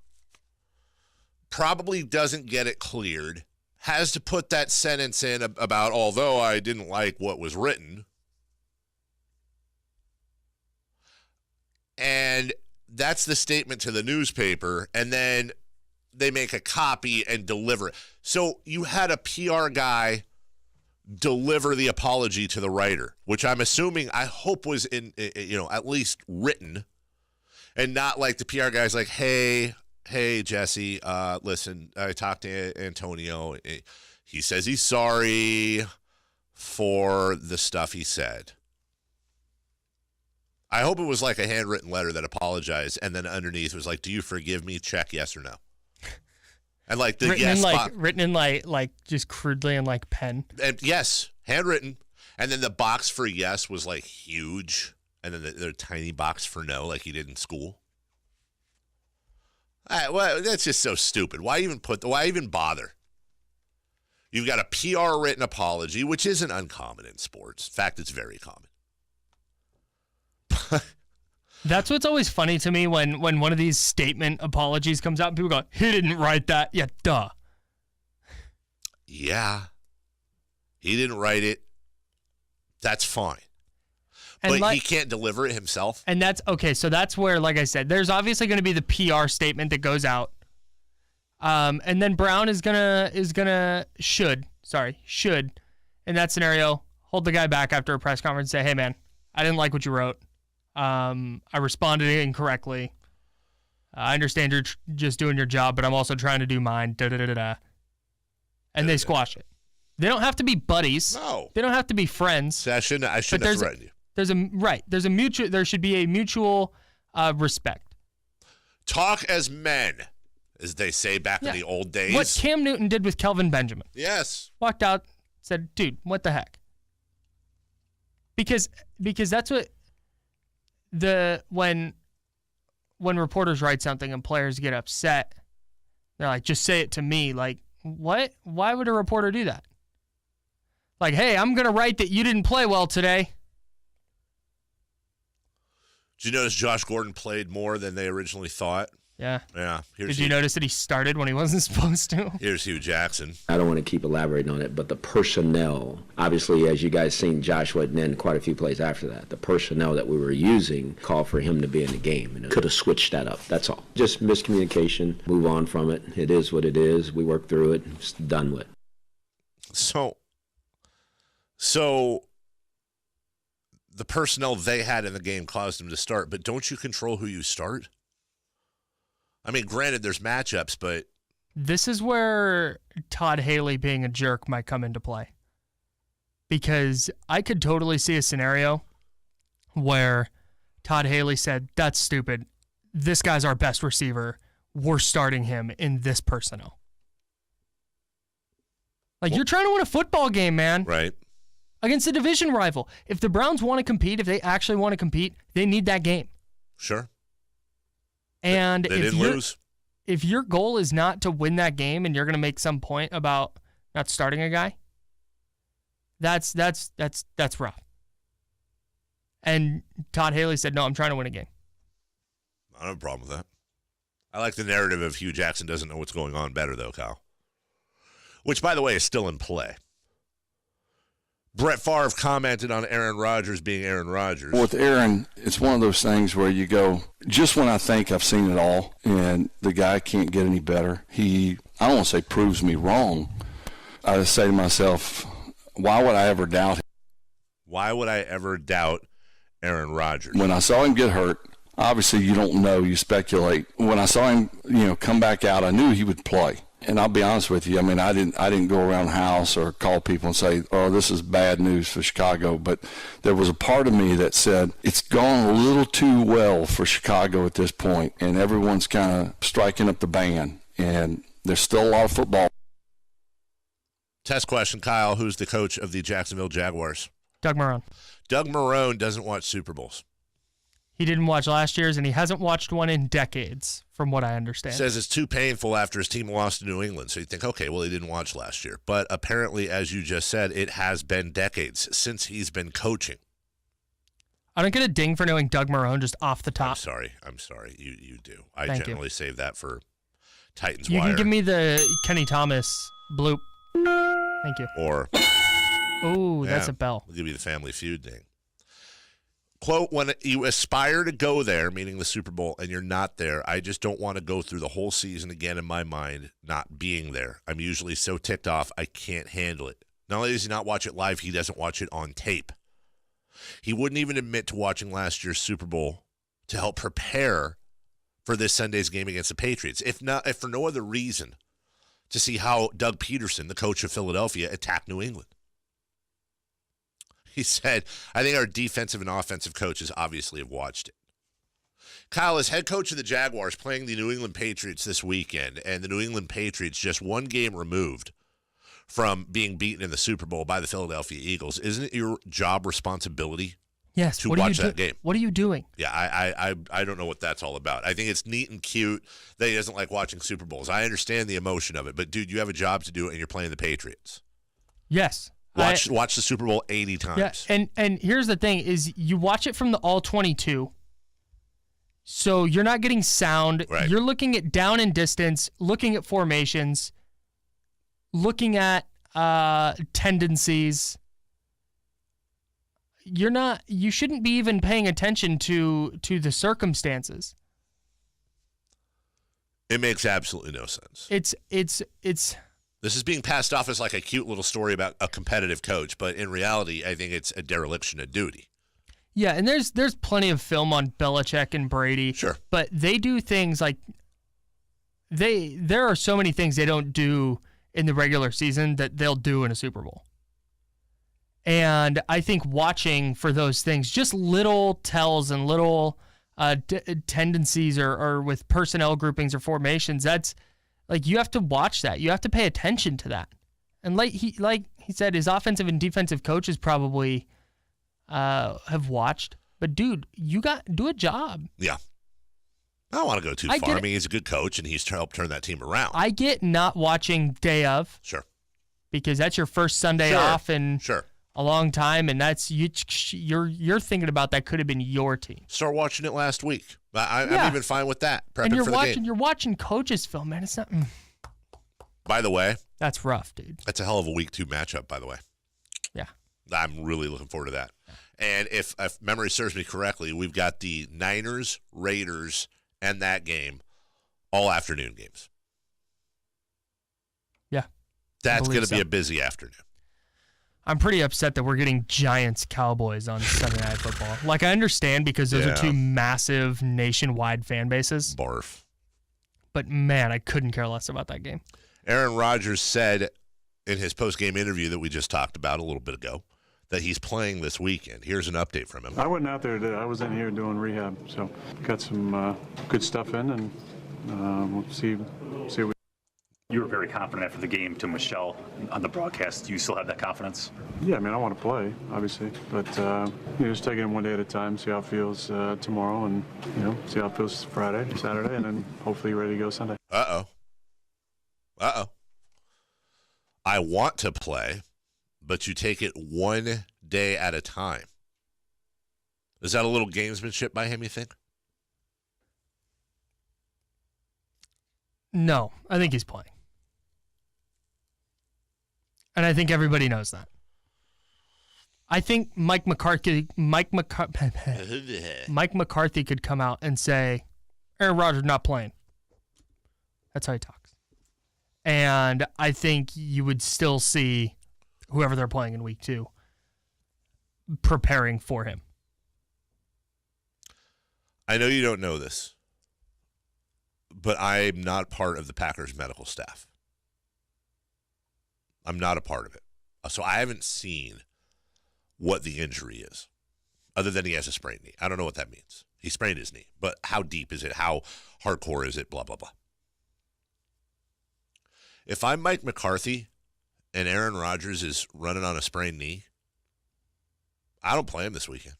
probably doesn't get it cleared, has to put that sentence in about, although I didn't like what was written. And that's the statement to the newspaper, and then they make a copy and deliver it. So you had a PR guy deliver the apology to the writer, which I'm assuming, I hope was in, at least written, and not like the PR guy's like, hey, Jesse, listen, I talked to Antonio. He says he's sorry for the stuff he said. I hope it was like a handwritten letter that apologized, and then underneath was like, do you forgive me? Check yes or no. And like the written in like just crudely in like pen. And yes, handwritten. And then the box for yes was like huge, and then the tiny box for no, like he did in school. Well, that's just so stupid. Why even bother? You've got a PR written apology, which isn't uncommon in sports. In fact, it's very common. That's what's always funny to me when one of these statement apologies comes out and people go, he didn't write that. Yeah, duh. Yeah. He didn't write it. That's fine. And but he can't deliver it himself. And that's okay. So that's where, like I said, there's obviously going to be the PR statement that goes out. And then Brown should in that scenario, hold the guy back after a press conference and say, hey man, I didn't like what you wrote. I responded incorrectly. I understand you're just doing your job, but I'm also trying to do mine. And they squash it. They don't have to be buddies. No. They don't have to be friends. So I shouldn't have threatened you. There should be a mutual respect. Talk as men, as they say back in the old days. What Cam Newton did with Kelvin Benjamin. Yes. Walked out, said, dude, what the heck? Because that's what when reporters write something and players get upset, they're like, just say it to me. Like, what? Why would a reporter do that? Like, hey, I'm going to write that you didn't play well today. Did you notice Josh Gordon played more than they originally thought? Yeah. Yeah. Did you notice that he started when he wasn't supposed to? Here's Hugh Jackson. I don't want to keep elaborating on it, but the personnel, obviously, as you guys seen, Josh wasn't in quite a few plays after that. The personnel that we were using called for him to be in the game, and it could have switched that up. That's all. Just miscommunication. Move on from it. It is what it is. We work through it. It's done with. So the personnel they had in the game caused him to start, but don't you control who you start? I mean, granted, there's matchups, but... This is where Todd Haley being a jerk might come into play. Because I could totally see a scenario where Todd Haley said, that's stupid. This guy's our best receiver. We're starting him in this personnel. Like, you're trying to win a football game, man. Right. Against a division rival. If the Browns want to compete, if they actually want to compete, they need that game. Sure. And they didn't lose. If your goal is not to win that game and you're going to make some point about not starting a guy, that's rough. And Todd Haley said, no, I'm trying to win a game. I don't have a problem with that. I like the narrative of Hugh Jackson doesn't know what's going on better, though, Kyle. Which, by the way, is still in play. Brett Favre commented on Aaron Rodgers being Aaron Rodgers. With Aaron, it's one of those things where you go, just when I think I've seen it all and the guy can't get any better, I don't want to say proves me wrong. I just say to myself, why would I ever doubt him? Why would I ever doubt Aaron Rodgers? When I saw him get hurt, obviously you don't know, you speculate. When I saw him, come back out, I knew he would play. And I'll be honest with you, I mean, I didn't go around the house or call people and say, oh, this is bad news for Chicago. But there was a part of me that said, it's gone a little too well for Chicago at this point, and everyone's kind of striking up the band. And there's still a lot of football. Test question, Kyle. Who's the coach of the Jacksonville Jaguars? Doug Marrone. Doug Marrone doesn't watch Super Bowls. He didn't watch last year's, and he hasn't watched one in decades, from what I understand. Says it's too painful after his team lost to New England. So you think, okay, well, he didn't watch last year. But apparently, as you just said, it has been decades since he's been coaching. I don't get a ding for knowing Doug Marrone just off the top. I'm sorry. You do. I Thank generally save that for Titans You Wire. can give me the Kenny Thomas bloop. Thank you. Or. Oh, that's a bell. I'll give you the Family Feud ding. Quote, when you aspire to go there, meaning the Super Bowl, and you're not there, I just don't want to go through the whole season again in my mind not being there. I'm usually so ticked off, I can't handle it. Not only does he not watch it live, he doesn't watch it on tape. He wouldn't even admit to watching last year's Super Bowl to help prepare for this Sunday's game against the Patriots, if for no other reason, to see how Doug Peterson, the coach of Philadelphia, attacked New England. He said, I think our defensive and offensive coaches obviously have watched it. Kyle is head coach of the Jaguars playing the New England Patriots this weekend, and the New England Patriots just one game removed from being beaten in the Super Bowl by the Philadelphia Eagles. Isn't it your job responsibility to watch that game? What are you doing? Yeah, I don't know what that's all about. I think it's neat and cute that he doesn't like watching Super Bowls. I understand the emotion of it, but, dude, you have a job to do, and you're playing the Patriots. Yes. Watch the Super Bowl 80 times. Yeah, and here's the thing is you watch it from the all-22, so you're not getting sound. Right. You're looking at down and distance, looking at formations, looking at tendencies. You shouldn't be even paying attention to the circumstances. It makes absolutely no sense. It's This is being passed off as like a cute little story about a competitive coach, but in reality, I think it's a dereliction of duty. Yeah, and there's plenty of film on Belichick and Brady. Sure. But they do things like there are so many things they don't do in the regular season that they'll do in a Super Bowl. And I think watching for those things, just little tells and little tendencies or with personnel groupings or formations, that's like you have to watch that. You have to pay attention to that. And like he said, his offensive and defensive coaches probably have watched. But dude, you do a job. Yeah. I don't want to go too far. I mean, he's a good coach, and he's helped turn that team around. I get not watching day of. Sure. Because that's your first Sunday off in a long time, and that's you're thinking about that could have been your team. Start watching it last week. I'm even fine with that. Prepping and for the game. You're watching coaches film, man. It's not. By the way, that's rough, dude. That's a hell of a week 2 matchup. By the way. Yeah. I'm really looking forward to that. And if memory serves me correctly, we've got the Niners, Raiders, and that game all afternoon games. Yeah. That's going to be a busy afternoon. I'm pretty upset that we're getting Giants-Cowboys on Sunday Night Football. Like, I understand because those are two massive nationwide fan bases. Barf. But, man, I couldn't care less about that game. Aaron Rodgers said in his post-game interview that we just talked about a little bit ago that he's playing this weekend. Here's an update from him. I wasn't out there today. I was in here doing rehab, so got some good stuff in, and we'll see. You were very confident after the game to Michelle on the broadcast. Do you still have that confidence? Yeah, I mean, I want to play, obviously, but just taking it one day at a time, see how it feels tomorrow, and see how it feels Friday, Saturday, and then hopefully ready to go Sunday. Uh-oh. I want to play, but you take it one day at a time. Is that a little gamesmanship by him, you think? No, I think he's playing. And I think everybody knows that. I think Mike McCarthy could come out and say, Aaron Rodgers not playing. That's how he talks. And I think you would still see whoever they're playing in week 2 preparing for him. I know you don't know this, but I'm not part of the Packers medical staff. I'm not a part of it. So I haven't seen what the injury is, other than he has a sprained knee. I don't know what that means. He sprained his knee, but how deep is it? How hardcore is it? Blah, blah, blah. If I'm Mike McCarthy and Aaron Rodgers is running on a sprained knee, I don't play him this weekend.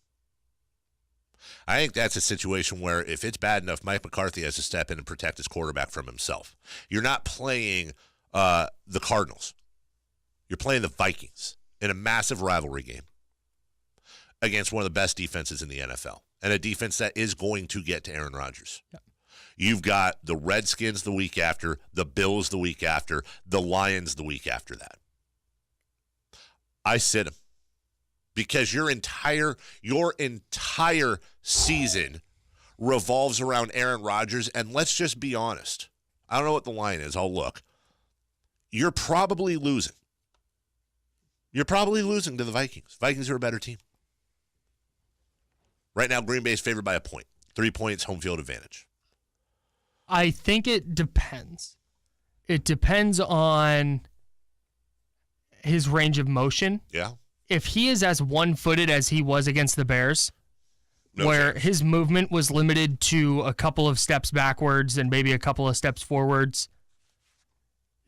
I think that's a situation where if it's bad enough, Mike McCarthy has to step in and protect his quarterback from himself. You're not playing the Cardinals. You're playing the Vikings in a massive rivalry game against one of the best defenses in the NFL, and a defense that is going to get to Aaron Rodgers. Yep. You've got the Redskins the week after, the Bills the week after, the Lions the week after that. I sit him because your entire season revolves around Aaron Rodgers, and let's just be honest. I don't know what the line is. I'll look. You're probably losing. You're probably losing to the Vikings. Vikings are a better team. Right now, Green Bay is favored by a point. 3 points, home field advantage. I think it depends. It depends on his range of motion. Yeah. If he is as one-footed as he was against the Bears, where his movement was limited to a couple of steps backwards and maybe a couple of steps forwards,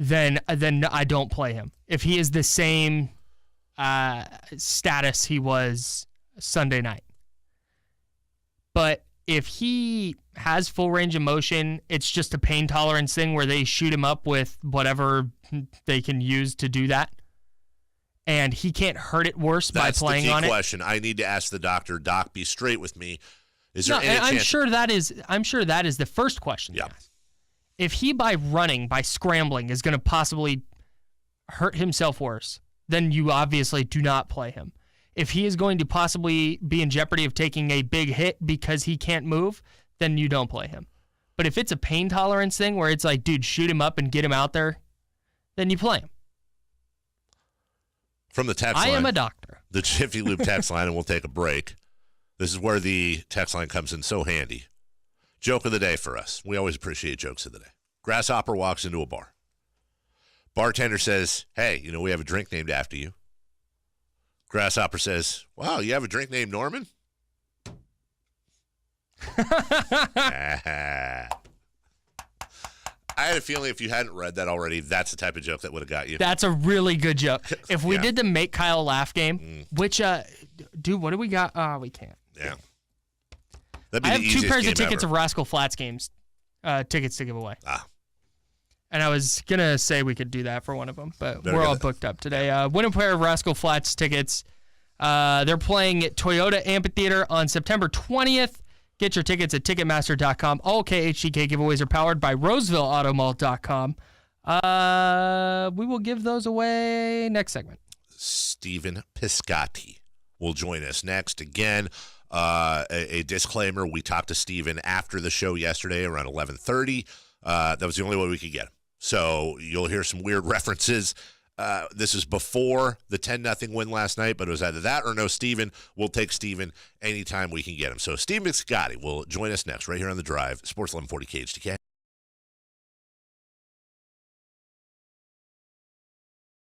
then I don't play him. If he is the same status he was Sunday night. But if he has full range of motion, it's just a pain tolerance thing where they shoot him up with whatever they can use to do that. And he can't hurt it worse by playing on it. That's the key question. I need to ask the doctor. Doc, be straight with me. Is there any chance? I'm sure that is the first question. Yeah. If he by scrambling is going to possibly hurt himself worse, then you obviously do not play him. If he is going to possibly be in jeopardy of taking a big hit because he can't move, then you don't play him. But if it's a pain tolerance thing where it's like, dude, shoot him up and get him out there, then you play him. From the text line. I am a doctor. The Jiffy Lube text line, and we'll take a break. This is where the text line comes in so handy. Joke of the day for us. We always appreciate jokes of the day. Grasshopper walks into a bar. Bartender says, hey, we have a drink named after you. Grasshopper says, wow, you have a drink named Norman? I had a feeling if you hadn't read that already, that's the type of joke that would have got you. That's a really good joke. If we did the Make Kyle Laugh game, which, dude, what do we got? Oh, we can't. Yeah. I have 2 pairs of tickets of Rascal Flatts games, tickets to give away. And I was going to say we could do that for one of them, but we're all booked up today. Win a pair of Rascal Flatts tickets. They're playing at Toyota Amphitheater on September 20th. Get your tickets at Ticketmaster.com. All KHTK giveaways are powered by RosevilleAutomall.com. We will give those away next segment. Stephen Piscotty will join us next. Again, a disclaimer. We talked to Stephen after the show yesterday around 11:30. That was the only way we could get him. So you'll hear some weird references. This is before the 10-0 win last night, but it was either that or no Stephen. We'll take Stephen anytime we can get him. So Stephen Piscotty will join us next right here on The Drive, Sports 1140 KHTK.